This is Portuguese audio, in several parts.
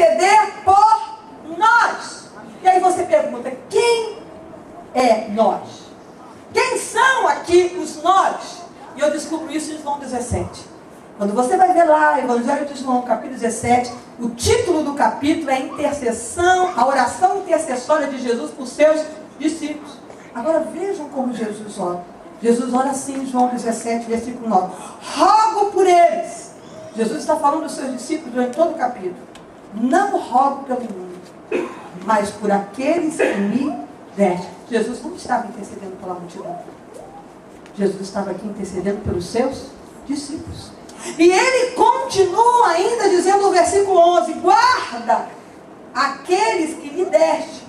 interceder por nós. E aí você pergunta, quem é nós? Quem são aqui os nós? E eu descubro isso em João 17. Quando você vai ver lá, Evangelho de João, capítulo 17, o título do capítulo é a intercessão, a oração intercessória de Jesus por seus discípulos. Agora vejam como Jesus ora. Jesus ora assim em João 17, versículo 9. Rogo por eles. Jesus está falando dos seus discípulos durante todo o capítulo. Não rogo pelo mundo, mas por aqueles que me deste. Jesus não estava intercedendo pela multidão. Jesus estava aqui intercedendo pelos seus discípulos. E ele continua ainda dizendo no versículo 11, guarda aqueles que me deste.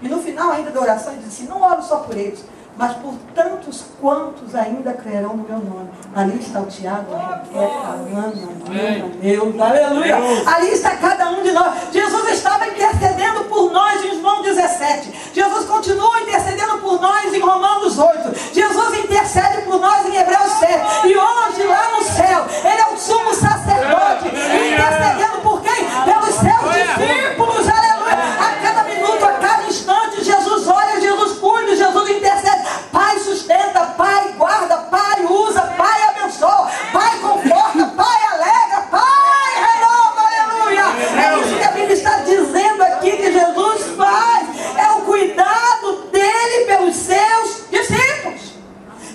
E no final ainda da oração ele diz assim, não oro só por eles, mas por tantos quantos ainda crerão no meu nome. Ali está o Tiago, a Rebeca, a Ana, a Neuza, aleluia. Ali está cada um de nós. Jesus estava intercedendo por nós em João 17. Jesus continua intercedendo por nós em Romanos 8. Jesus intercede por nós em Hebreus 7. E hoje lá no céu, ele é o sumo sacerdote. Intercedendo por quem? Pelos seus discípulos, aleluia. A cada minuto, a cada instante, Jesus olha, Jesus cuida, Jesus intercede. Pai sustenta, Pai guarda, Pai usa, Pai abençoa, Pai conforta, Pai alegra, Pai renova, aleluia. É isso que a Bíblia está dizendo aqui que Jesus faz. É o cuidado dele pelos seus discípulos.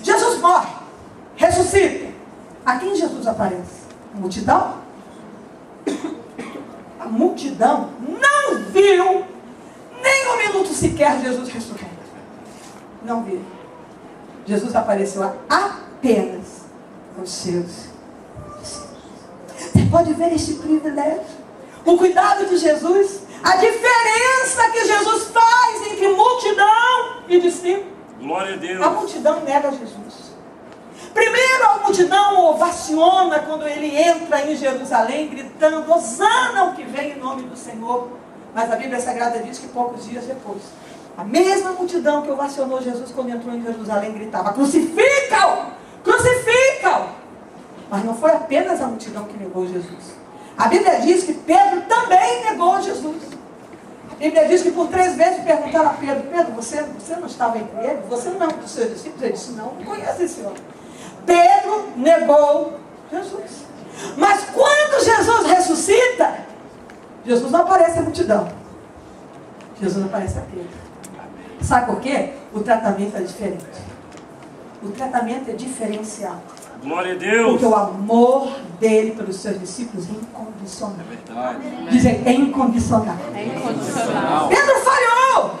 Jesus morre, ressuscita. A quem Jesus aparece? A multidão? A multidão não viu nem um minuto sequer Jesus ressurreto. Não viu. Jesus apareceu apenas aos seus discípulos. Você pode ver este privilégio, o cuidado de Jesus, a diferença que Jesus faz entre multidão e discípulo. Glória a Deus. A multidão nega Jesus. Primeiro a multidão ovaciona quando ele entra em Jerusalém, gritando, Hosana o que vem em nome do Senhor. Mas a Bíblia Sagrada diz que poucos dias depois, a mesma multidão que ovacionou Jesus quando entrou em Jerusalém gritava, crucifica-o! Crucifica-o! Mas não foi apenas a multidão que negou Jesus. A Bíblia diz que Pedro também negou Jesus. A Bíblia diz que por 3 vezes perguntaram a Pedro, Pedro, você não estava entre eles? Você não é um dos seus discípulos? Ele disse, não conhece esse homem. Pedro negou Jesus. Mas quando Jesus ressuscita, Jesus não aparece à multidão. Jesus aparece a Pedro. Sabe por quê? O tratamento é diferente. O tratamento é diferencial. Glória a Deus. Porque o amor dele pelos seus discípulos é incondicional. É verdade. Dizem, é incondicional. É incondicional. Pedro falhou.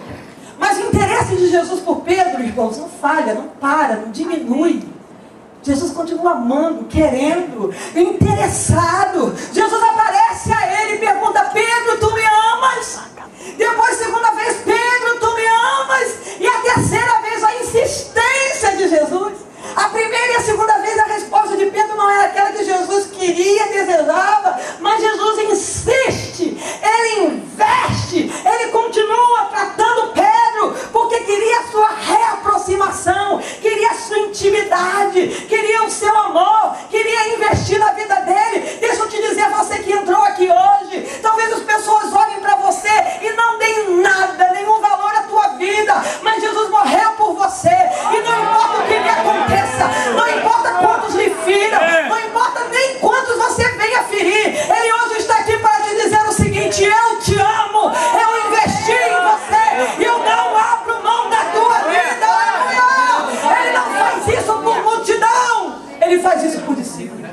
Mas o interesse de Jesus por Pedro, irmãos, não falha, não para, não diminui. Jesus continua amando, querendo, interessado. Jesus aparece a ele e pergunta, Pedro, tu me amas? Depois, segunda vez, Pedro, tu me amas? E a terceira vez, a insistência de Jesus. A primeira e a segunda vez, a resposta de Pedro não era aquela que Jesus queria, desejava. Mas Jesus insiste, ele investe, ele continua tratando Pedro, porque queria a sua reaproximação, queria a sua intimidade, queria o seu amor, queria investir na vida dele. Deixa eu te dizer, você que entrou aqui hoje, talvez as pessoas olhem para você e não deem nada, nenhum valor à tua vida, mas Jesus morreu por você, e não importa o que lhe aconteça, não importa quantos lhe firam, não importa nem quantos você venha ferir, ele hoje está aqui para te dizer o seguinte, eu te amo, eu investi em você, e eu não abro mão da tua vida, aleluia. Ele não faz isso por multidão, ele faz isso por discípulos.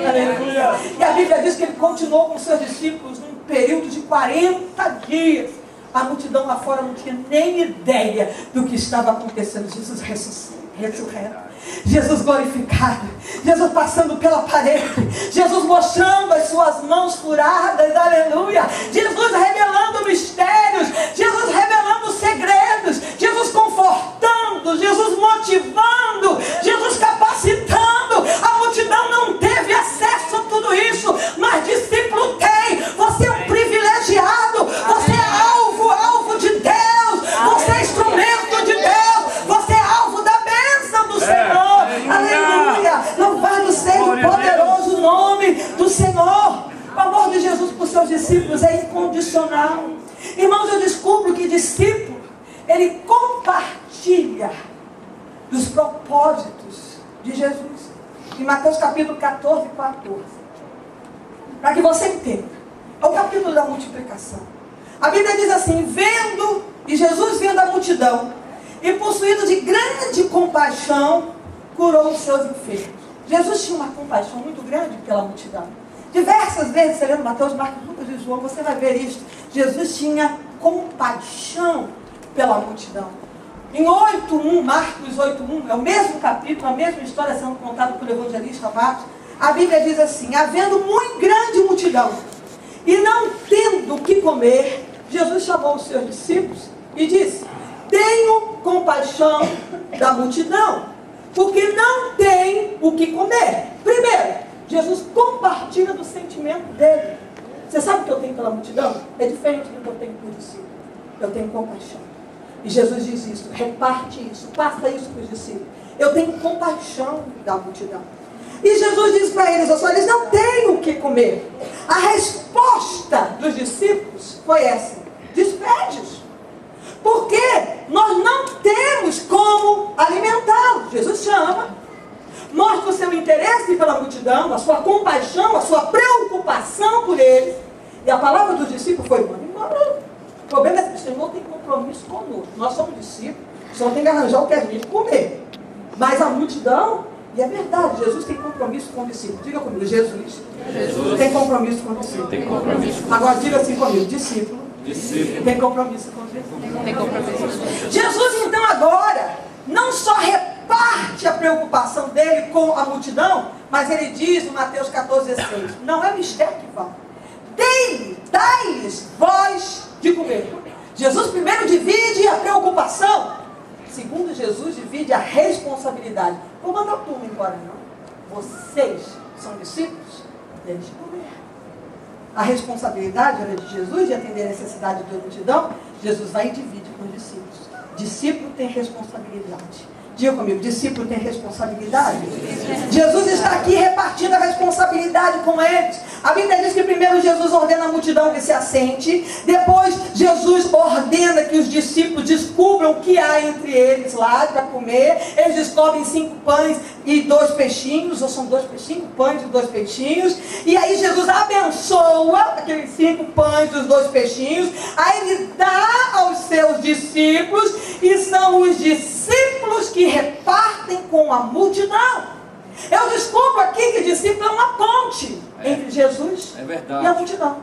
Aleluia. E a Bíblia diz que ele continuou com seus discípulos num período de 40 dias. A multidão lá fora não tinha nem ideia do que estava acontecendo. Jesus ressurreto, Jesus glorificado, Jesus passando pela parede, Jesus mostrando as suas mãos furadas, aleluia, Jesus revelando mistérios, Jesus revelando segredos, Jesus confortando, Jesus motivando, Jesus capacitando. A multidão não teve acesso a tudo isso, mas discípulo tem. Você é um privilegiado, você é alvo de Deus, você é instrumento de Deus, você é alvo da bênção do Senhor, aleluia. Louvado seja o poderoso nome do Senhor. O amor de Jesus por seus discípulos discípulos é incondicional. Irmãos, eu descubro que discípulo, ele compartilha dos propósitos de Jesus. Em Mateus capítulo 14, para que você entenda, é o capítulo da multiplicação. A Bíblia diz assim: e Jesus vendo a multidão, e possuído de grande compaixão, curou os seus enfermos. Jesus tinha uma compaixão muito grande pela multidão. Diversas vezes, você lendo Mateus, Marcos, Lucas e João, você vai ver isso. Jesus tinha compaixão pela multidão. Em 8:1, Marcos 8:1, é o mesmo capítulo, a mesma história sendo contada pelo evangelista Marcos. A Bíblia diz assim: havendo muito grande multidão, e não tendo o que comer, Jesus chamou os seus discípulos e disse: tenho compaixão da multidão, porque não tem o que comer. Primeiro, Jesus compartilha do sentimento dele. Você sabe o que eu tenho pela multidão? É diferente do que eu tenho por discípulo. Eu tenho compaixão. E Jesus diz isso, reparte isso, passa isso para os discípulos. Eu tenho compaixão da multidão. E Jesus diz para eles: eles não têm o que comer. A resposta dos discípulos foi essa: despede-os. Porque nós não temos como alimentá-los. Jesus chama, mostra o seu interesse pela multidão, a sua compaixão, a sua preocupação por eles. E a palavra dos discípulos foi: manda embora. O problema é que o Senhor tem compromisso conosco. Nós somos discípulos, o Senhor tem que arranjar o que a gente comer. Mas a multidão, e é verdade, Jesus tem compromisso com o discípulo. Diga comigo: Jesus tem compromisso com o discípulo. Tem compromisso. Agora diga assim comigo: discípulo tem compromisso com Jesus. Tem compromisso. Jesus então agora não só reparte a preocupação dele com a multidão, mas ele diz no Mateus 14:16: não é mistério que vão. Dai-lhes vós de comer. Jesus primeiro divide a preocupação. Segundo, Jesus divide a responsabilidade. Vou mandar o turno embora, não. Vocês são discípulos, deles de comer. A responsabilidade era de Jesus de atender a necessidade da multidão. Jesus vai e divide com os discípulos. Discípulo tem responsabilidade. Diga comigo: discípulo tem responsabilidade. Jesus está aqui repartindo a responsabilidade com eles. A Bíblia diz que primeiro Jesus ordena a multidão que se assente. Depois Jesus ordena que os discípulos descubram o que há entre eles lá para comer. Eles descobrem 5 pães e 2 peixinhos. Ou são 2 peixinhos? Pães e 2 peixinhos. E aí Jesus abençoa aqueles 5 pães e os 2 peixinhos. Aí ele dá aos seus discípulos. E são os discípulos que repartem com a multidão. Eu descubro aqui que discípulo é uma ponte entre Jesus e a multidão.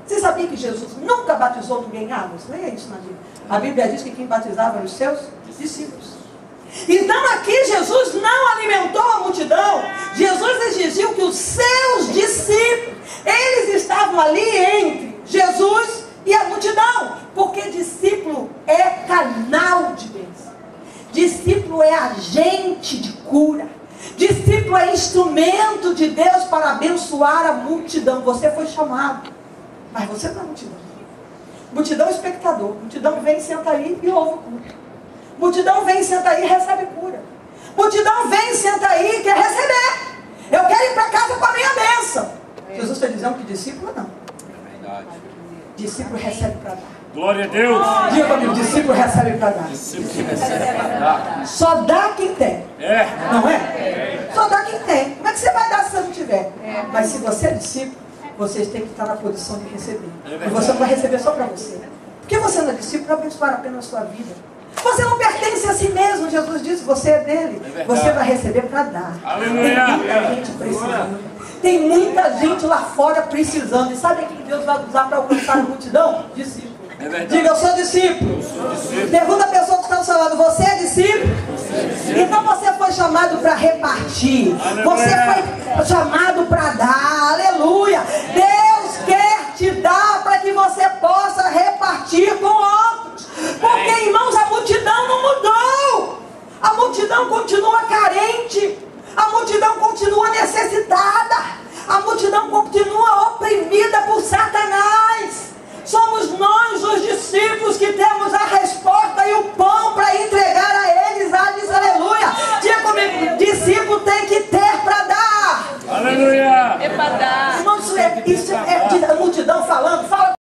Você sabia que Jesus nunca batizou ninguém em águas? Leia isso na Bíblia. A Bíblia diz que quem batizava eram os seus discípulos. Então aqui Jesus não alimentou a multidão. Jesus exigiu que os seus discípulos, eles estavam ali entre Jesus e a multidão. Porque discípulo é canal de bênção. Discípulo é agente de cura. Discípulo é instrumento de Deus para abençoar a multidão. Você foi chamado, mas você não é multidão. Multidão é espectador. Multidão vem, senta aí e ouve cura. Multidão vem, senta aí e recebe cura. Multidão vem, senta aí e quer receber. Eu quero ir para casa com a minha bênção. Jesus está dizendo que discípulo não. É verdade. Discípulo recebe para dar. Glória a Deus. Diga comigo: discípulo recebe para dar. Discípulo que recebe para dar. Só dá quem tem. É. Não é? Só dá quem tem. Como é que você vai dar se você não tiver? Mas se você é discípulo, vocês têm que estar na posição de receber. E você não vai receber só para você. Porque você não é discípulo para abençoar apenas a sua vida. Você não pertence a si mesmo. Jesus disse: você é dele. Você vai receber para dar. Aleluia. Tem muita gente precisando. Tem muita gente lá fora precisando. E sabe quem Deus vai usar para alcançar a multidão? Discípulo. É verdade. Diga: eu sou discípulo. Pergunta a pessoa que está do seu lado: você é discípulo? Então você foi chamado para repartir. Você foi chamado para dar. Aleluia. Deus quer te dar para que você possa repartir com outros. Porque, irmãos, a multidão não mudou. A multidão continua carente. A multidão continua necessitada. A multidão continua